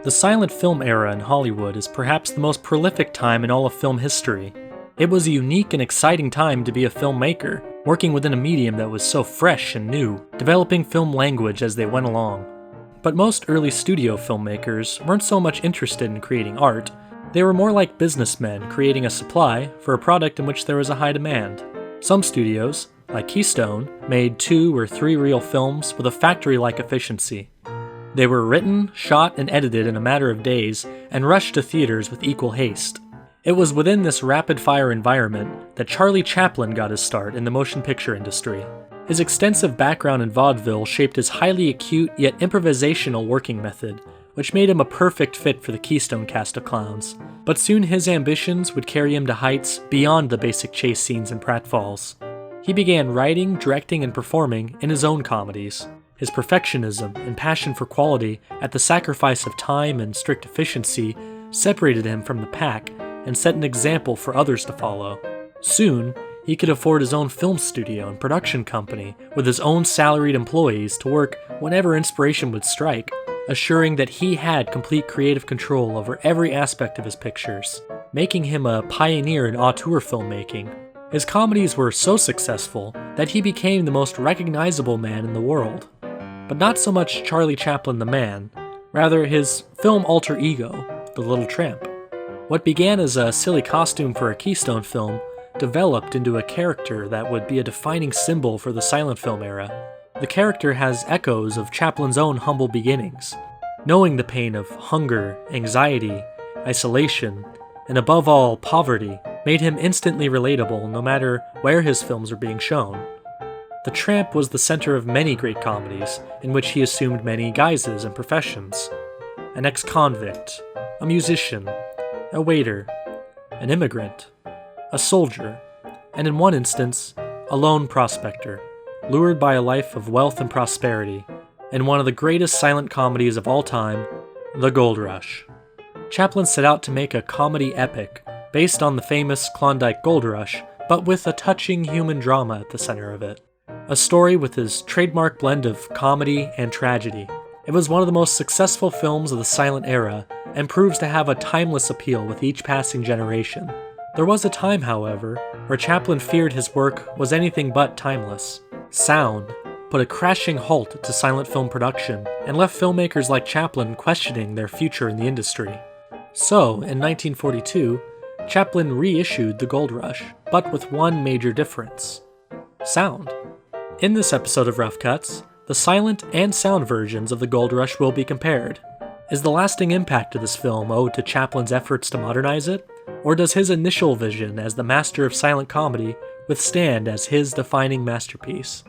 The silent film era in Hollywood is perhaps the most prolific time in all of film history. It was a unique and exciting time to be a filmmaker, working within a medium that was so fresh and new, developing film language as they went along. But most early studio filmmakers weren't so much interested in creating art. They were more like businessmen creating a supply for a product in which there was a high demand. Some studios, like Keystone, made 2 or 3 reel films with a factory-like efficiency. They were written, shot, and edited in a matter of days, and rushed to theaters with equal haste. It was within this rapid-fire environment that Charlie Chaplin got his start in the motion picture industry. His extensive background in vaudeville shaped his highly acute yet improvisational working method, which made him a perfect fit for the Keystone cast of clowns. But soon his ambitions would carry him to heights beyond the basic chase scenes in pratfalls. He began writing, directing, and performing in his own comedies. His perfectionism and passion for quality at the sacrifice of time and strict efficiency separated him from the pack and set an example for others to follow. Soon, he could afford his own film studio and production company with his own salaried employees to work whenever inspiration would strike, assuring that he had complete creative control over every aspect of his pictures, making him a pioneer in auteur filmmaking. His comedies were so successful that he became the most recognizable man in the world. But not so much Charlie Chaplin the man, rather his film alter ego, the Little Tramp. What began as a silly costume for a Keystone film developed into a character that would be a defining symbol for the silent film era. The character has echoes of Chaplin's own humble beginnings. Knowing the pain of hunger, anxiety, isolation, and above all, poverty, made him instantly relatable no matter where his films were being shown. The Tramp was the center of many great comedies, in which he assumed many guises and professions. An ex-convict, a musician, a waiter, an immigrant, a soldier, and in one instance, a lone prospector, lured by a life of wealth and prosperity, in one of the greatest silent comedies of all time, The Gold Rush. Chaplin set out to make a comedy epic based on the famous Klondike Gold Rush, but with a touching human drama at the center of it. A story with his trademark blend of comedy and tragedy. It was one of the most successful films of the silent era and proves to have a timeless appeal with each passing generation. There was a time, however, where Chaplin feared his work was anything but timeless. Sound put a crashing halt to silent film production and left filmmakers like Chaplin questioning their future in the industry. So, in 1942, Chaplin reissued The Gold Rush, but with one major difference: sound. In this episode of Rough Cuts, the silent and sound versions of The Gold Rush will be compared. Is the lasting impact of this film owed to Chaplin's efforts to modernize it? Or does his initial vision as the master of silent comedy withstand as his defining masterpiece?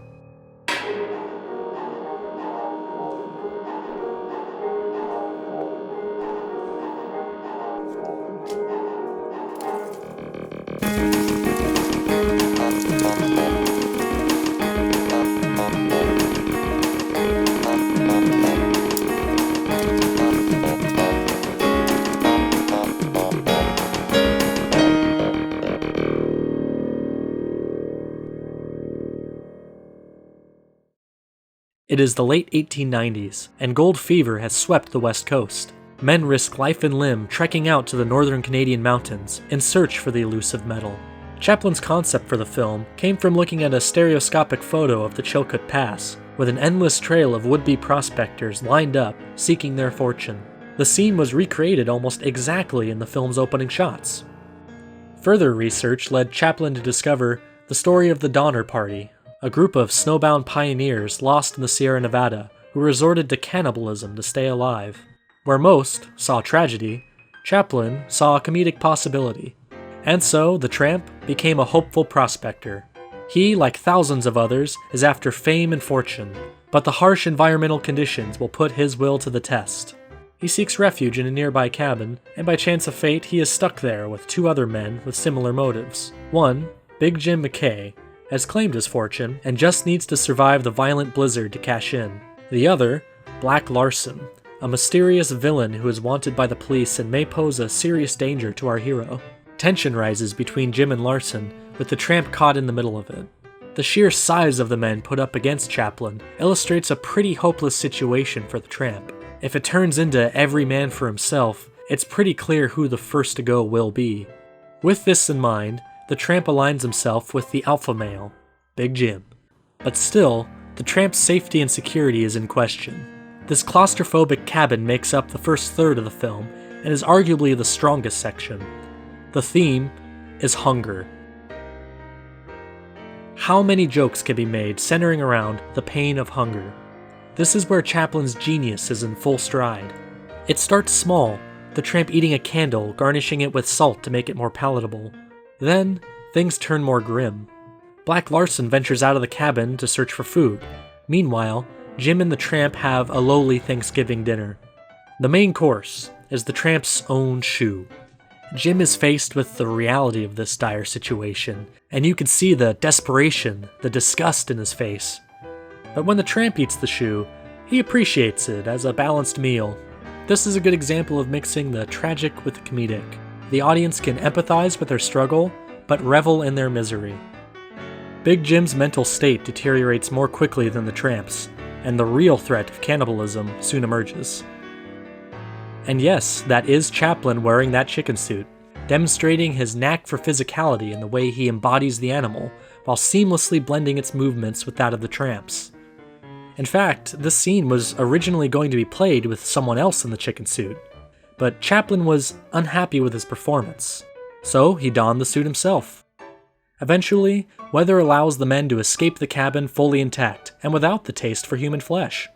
It is the late 1890s, and gold fever has swept the West Coast. Men risk life and limb trekking out to the northern Canadian mountains in search for the elusive metal. Chaplin's concept for the film came from looking at a stereoscopic photo of the Chilkoot Pass, with an endless trail of would-be prospectors lined up, seeking their fortune. The scene was recreated almost exactly in the film's opening shots. Further research led Chaplin to discover the story of the Donner Party, a group of snowbound pioneers lost in the Sierra Nevada who resorted to cannibalism to stay alive. Where most saw tragedy, Chaplin saw a comedic possibility. And so, the Tramp became a hopeful prospector. He, like thousands of others, is after fame and fortune, but the harsh environmental conditions will put his will to the test. He seeks refuge in a nearby cabin, and by chance of fate, he is stuck there with 2 other men with similar motives. One, Big Jim McKay, has claimed his fortune and just needs to survive the violent blizzard to cash in. The other, Black Larson, a mysterious villain who is wanted by the police and may pose a serious danger to our hero. Tension rises between Jim and Larson, with the Tramp caught in the middle of it. The sheer size of the men put up against Chaplin illustrates a pretty hopeless situation for the Tramp. If it turns into every man for himself, it's pretty clear who the first to go will be. With this in mind, the tramp aligns himself with the alpha male, Big Jim. But still, the tramp's safety and security is in question. This claustrophobic cabin makes up the first third of the film and is arguably the strongest section. The theme is hunger. How many jokes can be made centering around the pain of hunger? This is where Chaplin's genius is in full stride. It starts small, the tramp eating a candle, garnishing it with salt to make it more palatable. Then, things turn more grim. Black Larson ventures out of the cabin to search for food. Meanwhile, Jim and the tramp have a lowly Thanksgiving dinner. The main course is the tramp's own shoe. Jim is faced with the reality of this dire situation, and you can see the desperation, the disgust in his face. But when the tramp eats the shoe, he appreciates it as a balanced meal. This is a good example of mixing the tragic with the comedic. The audience can empathize with their struggle, but revel in their misery. Big Jim's mental state deteriorates more quickly than the tramp's, and the real threat of cannibalism soon emerges. And yes, that is Chaplin wearing that chicken suit, demonstrating his knack for physicality in the way he embodies the animal, while seamlessly blending its movements with that of the tramp's. In fact, this scene was originally going to be played with someone else in the chicken suit, but Chaplin was unhappy with his performance, so he donned the suit himself. Eventually, Weather allows the men to escape the cabin fully intact and without the taste for human flesh.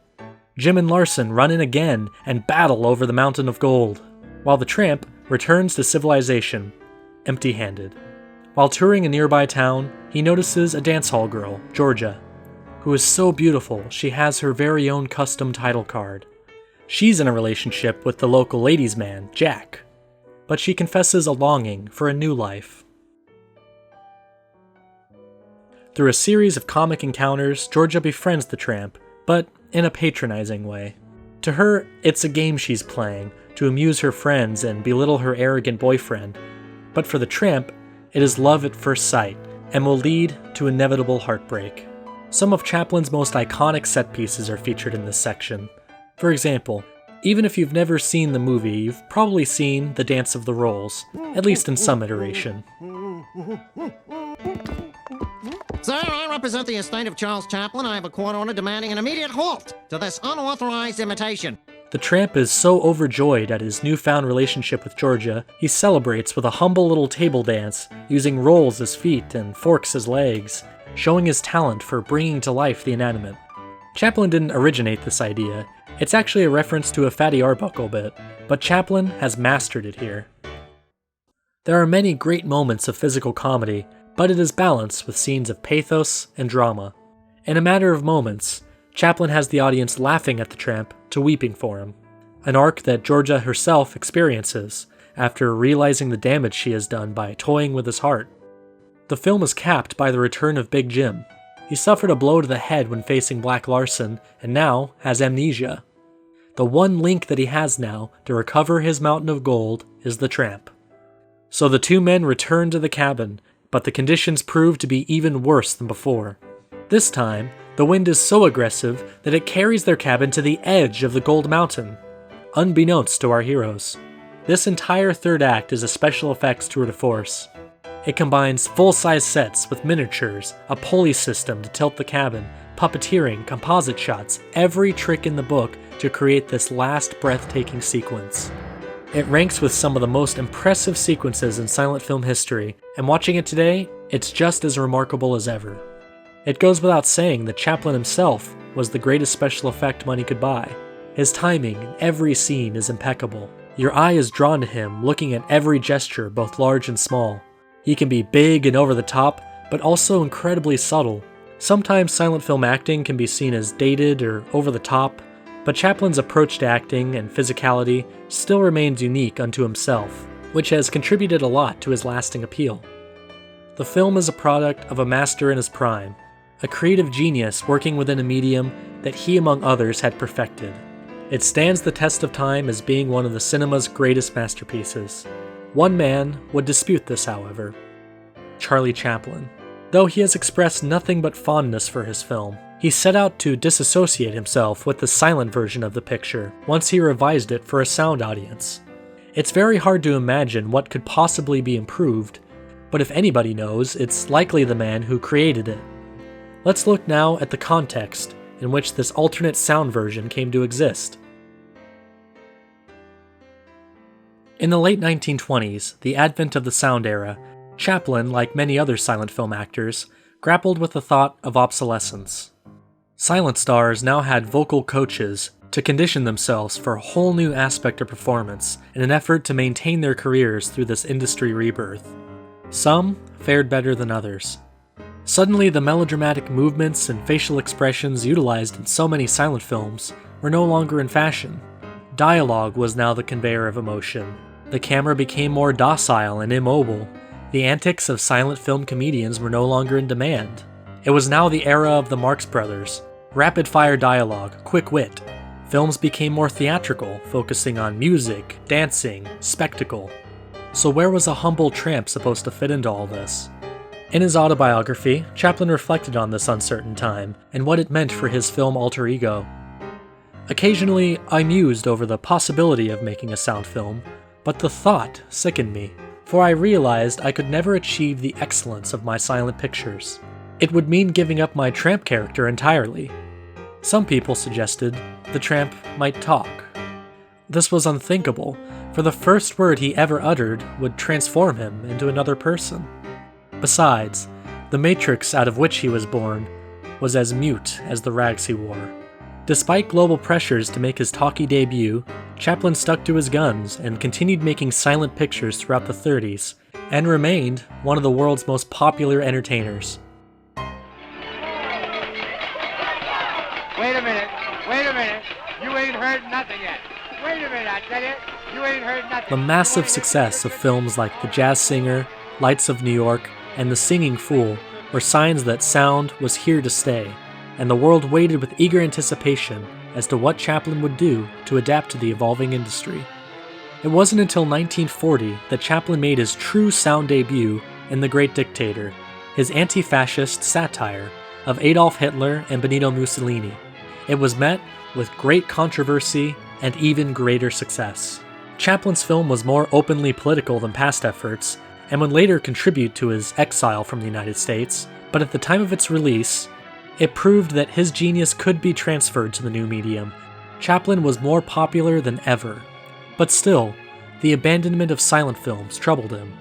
Jim and Larson run in again and battle over the mountain of gold, while the tramp returns to civilization, empty-handed. While touring a nearby town, he notices a dance hall girl, Georgia, who is so beautiful she has her very own custom title card. She's in a relationship with the local ladies' man, Jack, but she confesses a longing for a new life. Through a series of comic encounters, Georgia befriends the tramp, but in a patronizing way. To her, it's a game she's playing, to amuse her friends and belittle her arrogant boyfriend. But for the tramp, it is love at first sight, and will lead to inevitable heartbreak. Some of Chaplin's most iconic set pieces are featured in this section. For example, even if you've never seen the movie, you've probably seen The Dance of the Rolls, at least in some iteration. Sir, I represent the estate of Charles Chaplin. I have a court order demanding an immediate halt to this unauthorized imitation. The tramp is so overjoyed at his newfound relationship with Georgia, he celebrates with a humble little table dance, using rolls as feet and forks as legs, showing his talent for bringing to life the inanimate. Chaplin didn't originate this idea. It's actually a reference to a Fatty Arbuckle bit, but Chaplin has mastered it here. There are many great moments of physical comedy, but it is balanced with scenes of pathos and drama. In a matter of moments, Chaplin has the audience laughing at the tramp to weeping for him, an arc that Georgia herself experiences after realizing the damage she has done by toying with his heart. The film is capped by the return of Big Jim. He suffered a blow to the head when facing Black Larson and now has amnesia. The one link that he has now to recover his mountain of gold is the tramp. So the two men return to the cabin, but the conditions prove to be even worse than before. This time, the wind is so aggressive that it carries their cabin to the edge of the Gold Mountain, unbeknownst to our heroes. This entire third act is a special effects tour de force. It combines full-size sets with miniatures, a pulley system to tilt the cabin, puppeteering, composite shots, every trick in the book to create this last breathtaking sequence. It ranks with some of the most impressive sequences in silent film history, and watching it today, it's just as remarkable as ever. It goes without saying that Chaplin himself was the greatest special effect money could buy. His timing in every scene is impeccable. Your eye is drawn to him looking at every gesture, both large and small. He can be big and over the top, but also incredibly subtle. Sometimes silent film acting can be seen as dated or over the top, but Chaplin's approach to acting and physicality still remains unique unto himself, which has contributed a lot to his lasting appeal. The film is a product of a master in his prime, a creative genius working within a medium that he among others had perfected. It stands the test of time as being one of the cinema's greatest masterpieces. One man would dispute this, however: Charlie Chaplin. Though he has expressed nothing but fondness for his film, He set out to disassociate himself with the silent version of the picture once he revised it for a sound audience. It's very hard to imagine what could possibly be improved, but if anybody knows, it's likely the man who created it. Let's look now at the context in which this alternate sound version came to exist. In the late 1920s, the advent of the sound era, Chaplin, like many other silent film actors, grappled with the thought of obsolescence. Silent stars now had vocal coaches to condition themselves for a whole new aspect of performance in an effort to maintain their careers through this industry rebirth. Some fared better than others. Suddenly, the melodramatic movements and facial expressions utilized in so many silent films were no longer in fashion. Dialogue was now the conveyor of emotion. The camera became more docile and immobile. The antics of silent film comedians were no longer in demand. It was now the era of the Marx Brothers. Rapid-fire dialogue, quick wit. Films became more theatrical, focusing on music, dancing, spectacle. So where was a humble tramp supposed to fit into all this? In his autobiography, Chaplin reflected on this uncertain time and what it meant for his film alter ego. Occasionally, I mused over the possibility of making a sound film, but the thought sickened me, for I realized I could never achieve the excellence of my silent pictures. It would mean giving up my tramp character entirely. Some people suggested the tramp might talk. This was unthinkable, for the first word he ever uttered would transform him into another person. Besides, the matrix out of which he was born was as mute as the rags he wore. Despite global pressures to make his talkie debut, Chaplin stuck to his guns and continued making silent pictures throughout the 30s, and remained one of the world's most popular entertainers. Wait a minute, you ain't heard nothing yet. Wait a minute, I tell you, you ain't heard nothing. The massive success of films like The Jazz Singer, Lights of New York, and The Singing Fool were signs that sound was here to stay, and the world waited with eager anticipation as to what Chaplin would do to adapt to the evolving industry. It wasn't until 1940 that Chaplin made his true sound debut in The Great Dictator, his anti-fascist satire of Adolf Hitler and Benito Mussolini. It was met with great controversy and even greater success. Chaplin's film was more openly political than past efforts, and would later contribute to his exile from the United States, but at the time of its release, it proved that his genius could be transferred to the new medium. Chaplin was more popular than ever, but still, the abandonment of silent films troubled him.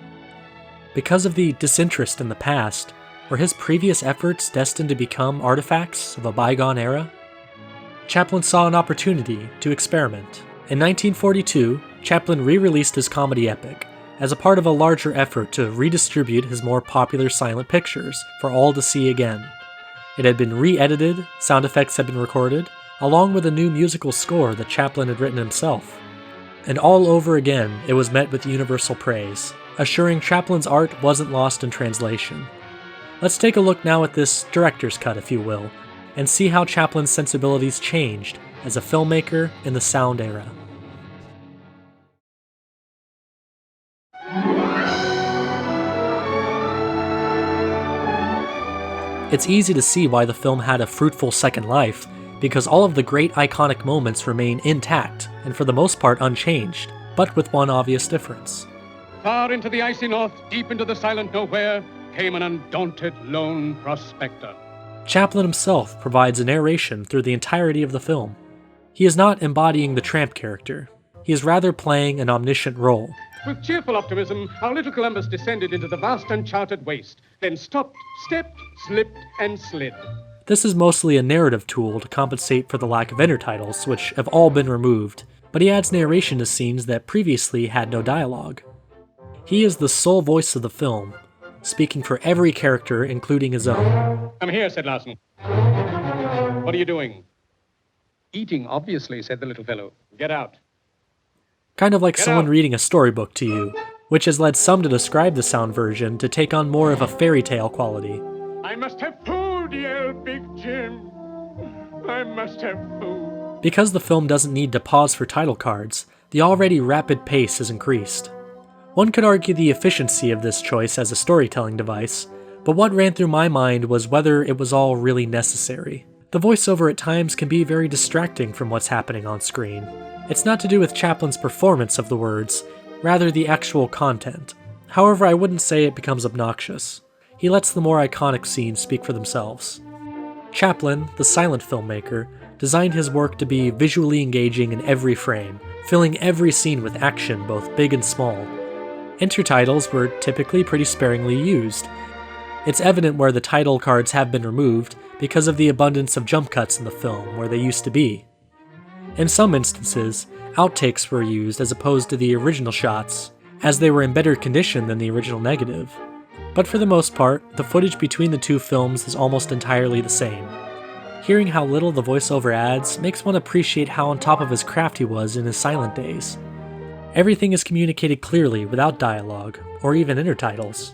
Because of the disinterest in the past, were his previous efforts destined to become artifacts of a bygone era? Chaplin saw an opportunity to experiment. In 1942, Chaplin re-released his comedy epic as a part of a larger effort to redistribute his more popular silent pictures for all to see again. It had been re-edited, sound effects had been recorded, along with a new musical score that Chaplin had written himself. And all over again, it was met with universal praise, assuring Chaplin's art wasn't lost in translation. Let's take a look now at this director's cut, if you will, and see how Chaplin's sensibilities changed as a filmmaker in the sound era. It's easy to see why the film had a fruitful second life, because all of the great iconic moments remain intact, and for the most part unchanged, but with one obvious difference. Far into the icy north, deep into the silent nowhere, came an undaunted lone prospector. Chaplin himself provides a narration through the entirety of the film. He is not embodying the tramp character. He is rather playing an omniscient role. With cheerful optimism, our little Columbus descended into the vast uncharted waste, then stopped, stepped, slipped, and slid. This is mostly a narrative tool to compensate for the lack of intertitles, which have all been removed, but he adds narration to scenes that previously had no dialogue. He is the sole voice of the film, speaking for every character, including his own. "Come here," said Larson. "What are you doing?" "Eating, obviously," said the little fellow. "Get out." Kind of like Get someone out. reading a storybook to you, which has led some to describe the sound version to take on more of a fairy tale quality. "I must have food," yelled Big Jim. "I must have food." Because the film doesn't need to pause for title cards, the already rapid pace is increased. One could argue the efficiency of this choice as a storytelling device, but what ran through my mind was whether it was all really necessary. The voiceover at times can be very distracting from what's happening on screen. It's not to do with Chaplin's performance of the words, rather the actual content. However, I wouldn't say it becomes obnoxious. He lets the more iconic scenes speak for themselves. Chaplin, the silent filmmaker, designed his work to be visually engaging in every frame, filling every scene with action, both big and small. Intertitles were typically pretty sparingly used. It's evident where the title cards have been removed because of the abundance of jump cuts in the film where they used to be. In some instances, outtakes were used as opposed to the original shots, as they were in better condition than the original negative. But for the most part, the footage between the two films is almost entirely the same. Hearing how little the voiceover adds makes one appreciate how on top of his craft he was in his silent days. Everything is communicated clearly without dialogue, or even intertitles.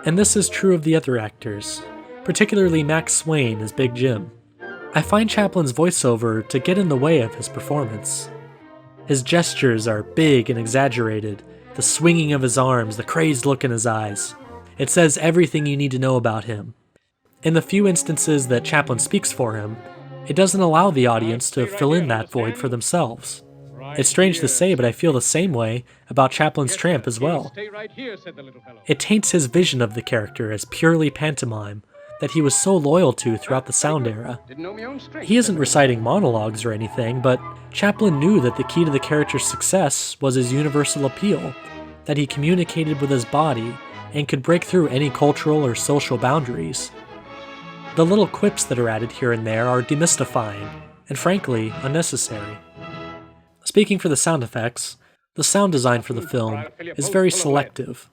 And this is true of the other actors, particularly Max Swain as Big Jim. I find Chaplin's voiceover to get in the way of his performance. His gestures are big and exaggerated, the swinging of his arms, the crazed look in his eyes. It says everything you need to know about him. In the few instances that Chaplin speaks for him, it doesn't allow the audience to fill in that void for themselves. It's strange to say, but I feel the same way about Chaplin's Tramp as well. It taints his vision of the character as purely pantomime that he was so loyal to throughout the sound era. He isn't reciting monologues or anything, but Chaplin knew that the key to the character's success was his universal appeal, that he communicated with his body and could break through any cultural or social boundaries. The little quips that are added here and there are demystifying, and frankly, unnecessary. Speaking for the sound effects, the sound design for the film is very selective.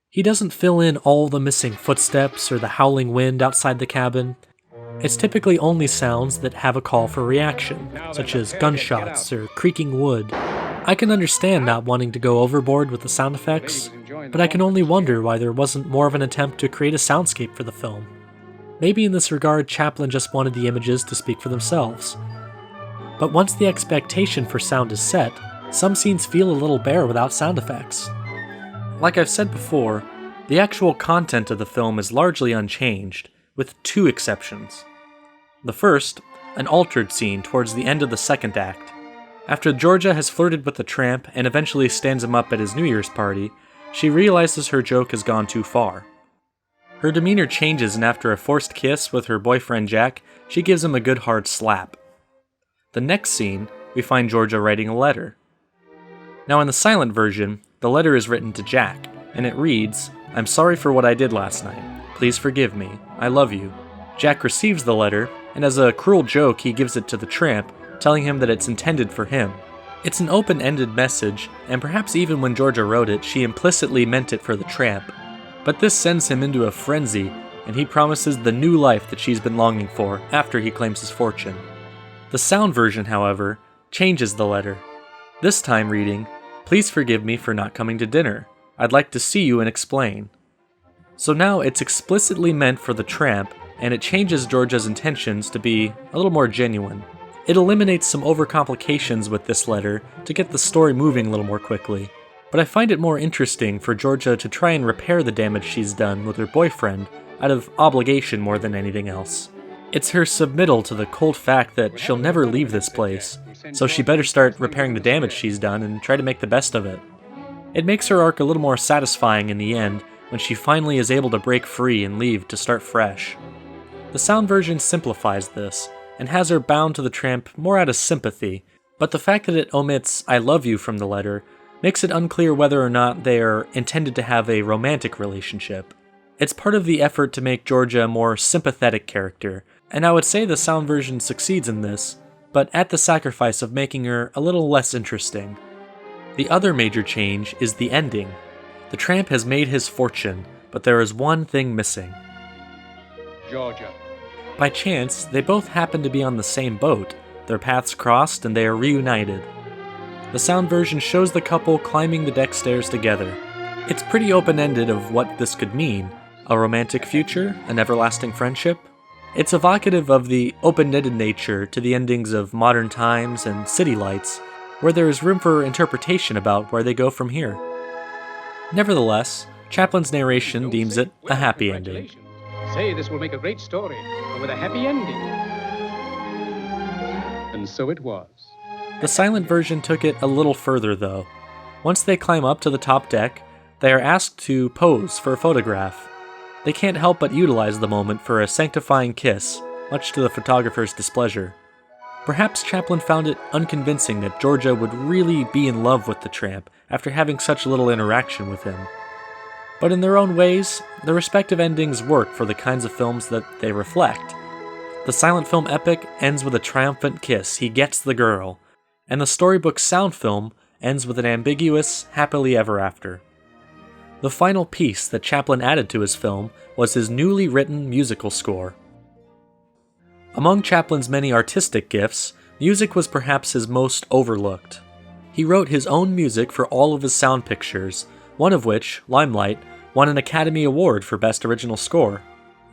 He doesn't fill in all the missing footsteps or the howling wind outside the cabin. It's typically only sounds that have a call for reaction, such as gunshots or creaking wood. I can understand not wanting to go overboard with the sound effects, but I can only wonder why there wasn't more of an attempt to create a soundscape for the film. Maybe in this regard, Chaplin just wanted the images to speak for themselves. But once the expectation for sound is set, some scenes feel a little bare without sound effects. Like I've said before, the actual content of the film is largely unchanged, with two exceptions. The first, an altered scene towards the end of the second act. After Georgia has flirted with the tramp and eventually stands him up at his New Year's party, she realizes her joke has gone too far. Her demeanor changes, and after a forced kiss with her boyfriend Jack, she gives him a good hard slap. The next scene, we find Georgia writing a letter. Now in the silent version, the letter is written to Jack, and it reads, "I'm sorry for what I did last night. Please forgive me. I love you." Jack receives the letter, and as a cruel joke he gives it to the tramp, telling him that it's intended for him. It's an open-ended message, and perhaps even when Georgia wrote it, she implicitly meant it for the tramp. But this sends him into a frenzy, and he promises the new life that she's been longing for after he claims his fortune. The sound version, however, changes the letter, this time reading, "Please forgive me for not coming to dinner. I'd like to see you and explain." So now it's explicitly meant for the tramp, and it changes Georgia's intentions to be a little more genuine. It eliminates some overcomplications with this letter to get the story moving a little more quickly, but I find it more interesting for Georgia to try and repair the damage she's done with her boyfriend out of obligation more than anything else. It's her submittal to the cold fact that she'll never leave this place, so she better start repairing the damage she's done and try to make the best of it. It makes her arc a little more satisfying in the end when she finally is able to break free and leave to start fresh. The sound version simplifies this, and has her bound to the tramp more out of sympathy, but the fact that it omits "I love you" from the letter makes it unclear whether or not they are intended to have a romantic relationship. It's part of the effort to make Georgia a more sympathetic character, and I would say the sound version succeeds in this, but at the sacrifice of making her a little less interesting. The other major change is the ending. The tramp has made his fortune, but there is one thing missing. Georgia. By chance, they both happen to be on the same boat, their paths crossed, and they are reunited. The sound version shows the couple climbing the deck stairs together. It's pretty open-ended of what this could mean. A romantic future? An everlasting friendship? It's evocative of the open-ended nature to the endings of Modern Times and City Lights, where there is room for interpretation about where they go from here. Nevertheless, Chaplin's narration deems it a happy ending. Say this will make a great story, and with a happy ending. And so it was. The silent version took it a little further, though. Once they climb up to the top deck, they are asked to pose for a photograph. They can't help but utilize the moment for a sanctifying kiss, much to the photographer's displeasure. Perhaps Chaplin found it unconvincing that Georgia would really be in love with the tramp after having such little interaction with him. But in their own ways, the respective endings work for the kinds of films that they reflect. The silent film epic ends with a triumphant kiss, he gets the girl, and the storybook sound film ends with an ambiguous happily ever after. The final piece that Chaplin added to his film was his newly written musical score. Among Chaplin's many artistic gifts, music was perhaps his most overlooked. He wrote his own music for all of his sound pictures, one of which, Limelight, won an Academy Award for Best Original Score.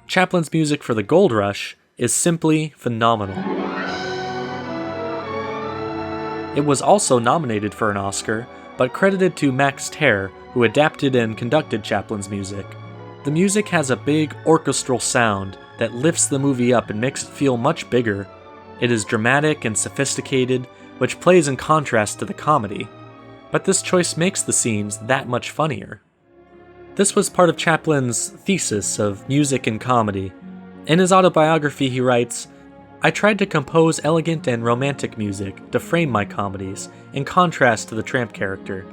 Chaplin's music for The Gold Rush is simply phenomenal. It was also nominated for an Oscar, but credited to Max Terr, who adapted and conducted Chaplin's music. The music has a big orchestral sound that lifts the movie up and makes it feel much bigger. It is dramatic and sophisticated, which plays in contrast to the comedy. But this choice makes the scenes that much funnier. This was part of Chaplin's thesis of music and comedy. In his autobiography he writes, "I tried to compose elegant and romantic music to frame my comedies, in contrast to the tramp character.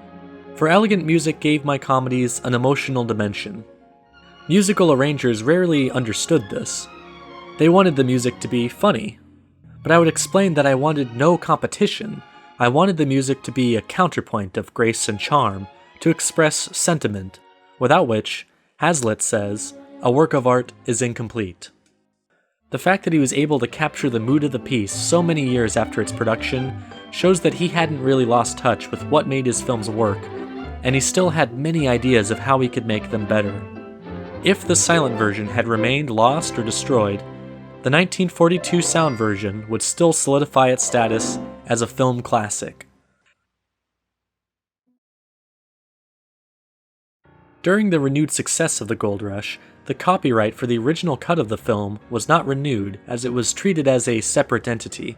For elegant music gave my comedies an emotional dimension." Musical arrangers rarely understood this. They wanted the music to be funny. But I would explain that I wanted no competition. I wanted the music to be a counterpoint of grace and charm, to express sentiment, without which, Hazlitt says, a work of art is incomplete. The fact that he was able to capture the mood of the piece so many years after its production shows that he hadn't really lost touch with what made his films work, and he still had many ideas of how he could make them better. If the silent version had remained lost or destroyed, the 1942 sound version would still solidify its status as a film classic. During the renewed success of The Gold Rush, the copyright for the original cut of the film was not renewed as it was treated as a separate entity.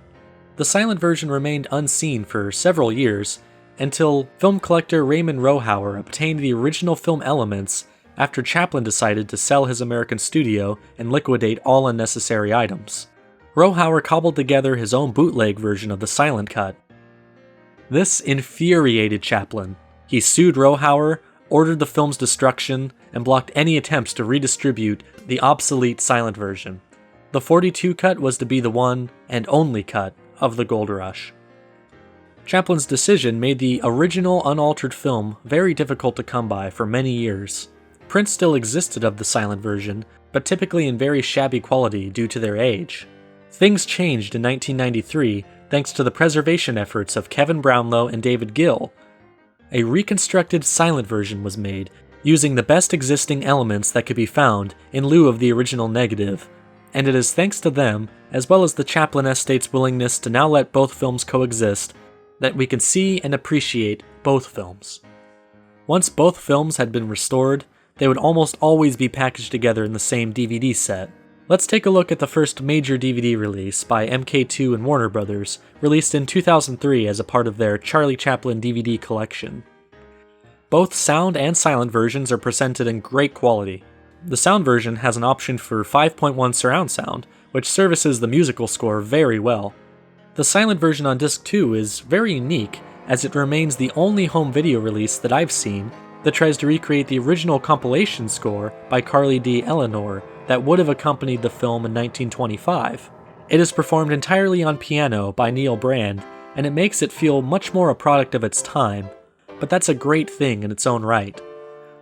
The silent version remained unseen for several years until film collector Raymond Rohauer obtained the original film elements after Chaplin decided to sell his American studio and liquidate all unnecessary items. Rohauer cobbled together his own bootleg version of the silent cut. This infuriated Chaplin. He sued Rohauer, ordered the film's destruction, and blocked any attempts to redistribute the obsolete silent version. The 42 cut was to be the one and only cut of The Gold Rush. Chaplin's decision made the original unaltered film very difficult to come by for many years. Prints still existed of the silent version, but typically in very shabby quality due to their age. Things changed in 1993 thanks to the preservation efforts of Kevin Brownlow and David Gill. A reconstructed silent version was made, using the best existing elements that could be found in lieu of the original negative, and it is thanks to them, as well as the Chaplin estate's willingness to now let both films coexist, that we can see and appreciate both films. Once both films had been restored, they would almost always be packaged together in the same DVD set. Let's take a look at the first major DVD release by MK2 and Warner Brothers, released in 2003 as a part of their Charlie Chaplin DVD collection. Both sound and silent versions are presented in great quality. The sound version has an option for 5.1 surround sound, which services the musical score very well. The silent version on disc 2 is very unique, as it remains the only home video release that I've seen that tries to recreate the original compilation score by Carly D. Eleanor that would have accompanied the film in 1925. It is performed entirely on piano by Neil Brand, and it makes it feel much more a product of its time, but that's a great thing in its own right.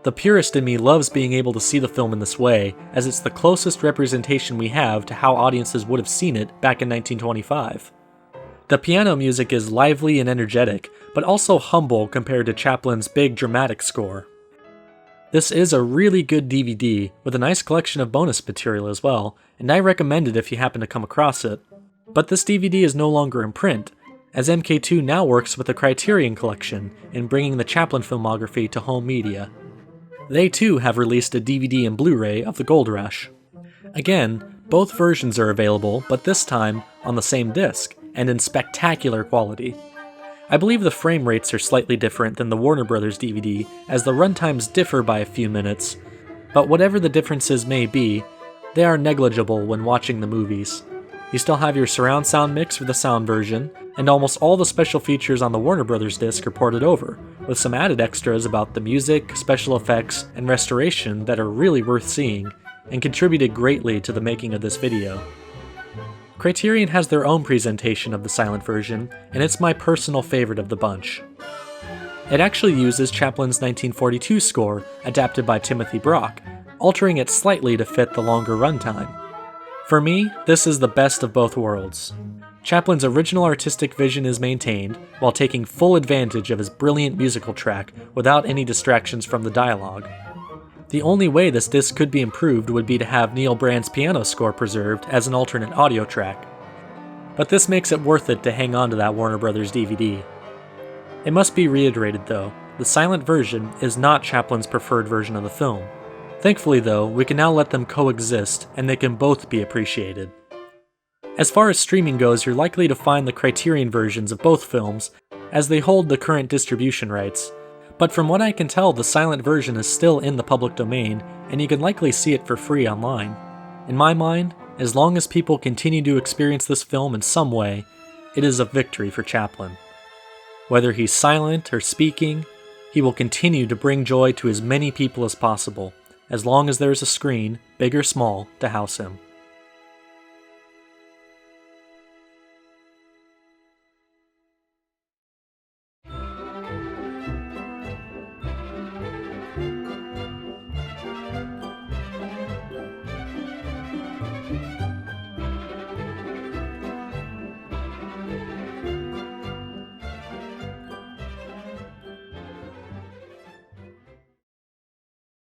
The purist in me loves being able to see the film in this way, as it's the closest representation we have to how audiences would have seen it back in 1925. The piano music is lively and energetic, but also humble compared to Chaplin's big dramatic score. This is a really good DVD, with a nice collection of bonus material as well, and I recommend it if you happen to come across it. But this DVD is no longer in print, as MK2 now works with the Criterion Collection in bringing the Chaplin filmography to home media. They too have released a DVD and Blu-ray of The Gold Rush. Again, both versions are available, but this time on the same disc, and in spectacular quality. I believe the frame rates are slightly different than the Warner Bros. DVD, as the runtimes differ by a few minutes, but whatever the differences may be, they are negligible when watching the movies. You still have your surround sound mix for the sound version, and almost all the special features on the Warner Bros. Disc are ported over, with some added extras about the music, special effects, and restoration that are really worth seeing, and contributed greatly to the making of this video. Criterion has their own presentation of the silent version, and it's my personal favorite of the bunch. It actually uses Chaplin's 1942 score, adapted by Timothy Brock, altering it slightly to fit the longer runtime. For me, this is the best of both worlds. Chaplin's original artistic vision is maintained, while taking full advantage of his brilliant musical track without any distractions from the dialogue. The only way this disc could be improved would be to have Neil Brand's piano score preserved as an alternate audio track. But this makes it worth it to hang on to that Warner Bros. DVD. It must be reiterated though, the silent version is not Chaplin's preferred version of the film. Thankfully though, we can now let them coexist and they can both be appreciated. As far as streaming goes, you're likely to find the Criterion versions of both films, as they hold the current distribution rights. But from what I can tell, the silent version is still in the public domain, and you can likely see it for free online. In my mind, as long as people continue to experience this film in some way, it is a victory for Chaplin. Whether he's silent or speaking, he will continue to bring joy to as many people as possible, as long as there is a screen, big or small, to house him.